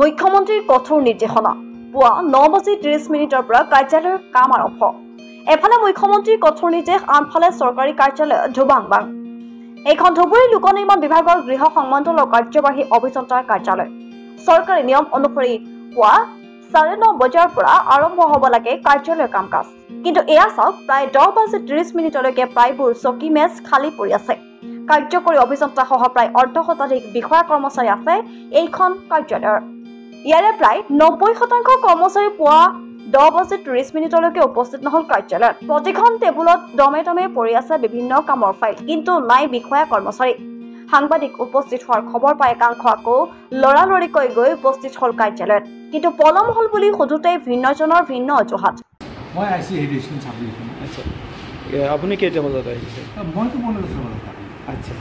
মুখ্যমন্ত্ৰীৰ কঠোৰ নিৰ্দেশনা পুৱা 9:30 পৰা কাৰ্যালয়ৰ কাম আৰম্ভ। এফালে মুখ্যমন্ত্ৰীৰ কঠোৰ নিৰ্দেশ, আনফালে চৰকাৰী কাৰ্যালয় ধুবাং। এইখন ধুবুৰী লোক নিৰ্মাণ বিভাগৰ গৃহ সংমণ্ডলৰ কাৰ্যবাহী অভিযন্তাৰ কাৰ্যালয়। চৰকাৰী নিয়ম অনুসৰি পুৱা 9:30 বজাৰ পৰা আৰম্ভ হ'ব লাগে কাৰ্যালয়ৰ কাম কাজ। কিন্তু এয়া চাওক, প্ৰায় 10:30 প্ৰায়বোৰ চকী মেজ খালী পৰি আছে। কাৰ্যকৰী অভিযন্তা সহ প্ৰায় অৰ্ধশতাধিক বিষয়া কৰ্মচাৰী আছে এইখন কাৰ্যালয়ৰ। ইয়াৰে প্ৰায় 90% কৰ্মচাৰী পুৱা 10:30 উপস্থিত নহল কাৰ্যালয়ত। প্ৰতিখন টেবুলত দমে পৰি আছে বিভিন্ন কামৰ ফাইল, কিন্তু নাই বিষয়া কৰ্মচাৰী। সাংবাদিক উপস্থিত হোৱাৰ খবৰ পাই একাংশ আকৌ লৰালৰিকৈ গৈ উপস্থিত হল কাৰ্যালয়ত, কিন্তু পলম হল বুলি সোধোতে ভিন্নজনৰ ভিন্ন অজুহাত। মই আইছি হেডিশন সাবডিভিশন। আচ্ছা, আপুনি কেইটা বজাত আহিছে? মইতো 15 বজাত। আচ্ছা,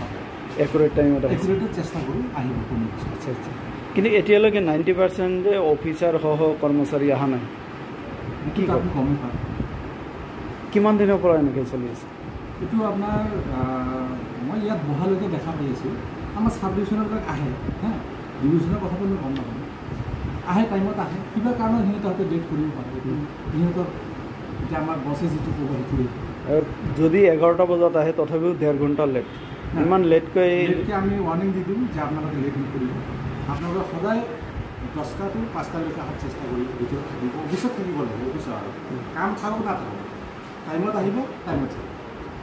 একুৰেট টাইমত চেষ্টা কৰোঁ আহিব। আচ্ছা, কিন্তু এতিয়ালৈকে 90% অফিচাৰ সহ কৰ্মচাৰী অহা নাই। কি আপুনি গমেই পায়? কিমান দিনৰ পৰা এনেকৈ চলি আছে? এইটো আপোনাৰ মই ইয়াত বহালৈকে দেখা পাই আছোঁ। আমাৰ চাব ডিভিশ্যনবিলাক আহে, হা, ডিভিশ্যনৰ কথাটো মই গম নাপাওঁ। আহে টাইমত আহে, কিবা কাৰণত সিহঁতে ডেট কৰিব পাৰে। সিহঁতৰ এতিয়া আমাৰ বছে যিটো ক'ব সেইটো যদি 11টা বজাত আহে তথাপিও 1.5 ঘণ্টা লেট। ইমান লেটকৈ আমি ৱাৰ্ণিং দি দিম যে আপোনালোকে লেট নকৰিব। আপোনালোকে সদায় 10টা to 5টালৈকে অহাৰ চেষ্টা কৰিব। ভিতৰত থাকিব, অফিচত থাকিব লাগে। অফিচৰ আৰু কাম থাকক নাথাকক, টাইমত আহিব, টাইমত থাকিব,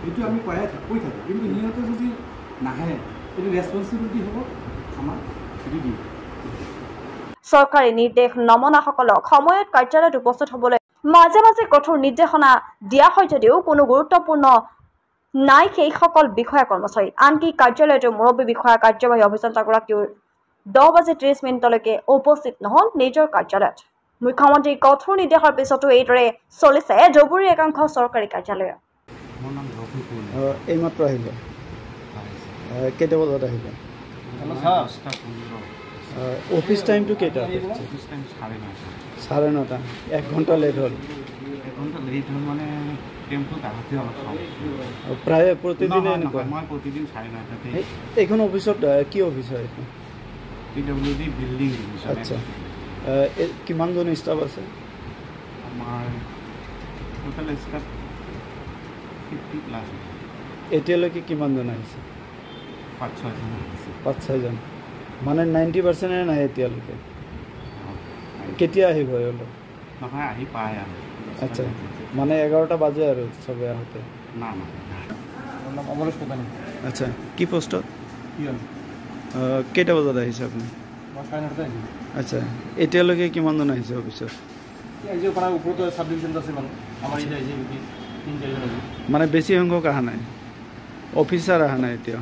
এইটো আমি কৈ থাকোঁ। কিন্তু সিহঁতে যদি নাহে, এইটো ৰেছপনচিবিলিটি হ'ব আমাৰ, সেইটো দিম। চৰকাৰী নিৰ্দেশ নমনাসকলক সময়ত কাৰ্যালয়ত উপস্থিত হ'বলৈ মাজে মাজে কঠোৰ নিৰ্দেশনা দিয়া হয় যদিও কোনো গুৰুত্বপূৰ্ণ নাই সেইসকল বিষয়া কৰ্মচাৰী। আনকি কাৰ্যালয়টোৰ মুৰব্বী বিষয়া কাৰ্যবাহী অভিযন্তাগৰাকীও 10:30 উপস্থিত নহল নিজৰ কাৰ্যালয়ত। মুখ্যমন্ত্ৰীৰ কঠোৰ নিৰ্দেশৰ পিছতো এইদৰে চলিছে ধুবুৰীৰ একাংশ চৰকাৰী কাৰ্যালয়। এইমাত্ৰ আহিলে, কেইটা বজাত আহিলে? অফিচ টাইমটো কেইটা? 9:30। 1 ঘণ্টা লেট হ'ল। মানে প্ৰায় প্ৰতিদিনে এনেকুৱা? মই প্ৰতিদিন 9:30। এইখন অফিচত কি অফিচ হয়? PWD building. আচ্ছা, কিমানজন ষ্টাফ আছে? আমাৰ টোটেল ষ্টাফ 50+। এতিয়ালৈকে কিমানজন আহিছে? 5-6জন আহিছে। 5-6জন, মানে 90% নাই এতিয়ালৈকে। কেতিয়া আহিব অলপ? নহয়, আহি পায় আৰু। আচ্ছা, মানে 11টা বাজে আৰু চবে আহোঁতে? না। অমলেশ কোকানী। আচ্ছা, কি পোষ্টত? কেইটা বজাত আহিছে আপুনি? মই 9:30 আহিছোঁ। আচ্ছা, এতিয়ালৈকে কিমানজন আহিছে অফিচত? আজি পৰা ওপৰতো চাব ডিভিশ্যন আছে মানুহ, আমাৰ এতিয়া আহিছে 3-4জন আহিছে। মানে বেছি সংখ্যক অহা নাই, অফিচাৰ অহা নাই এতিয়া?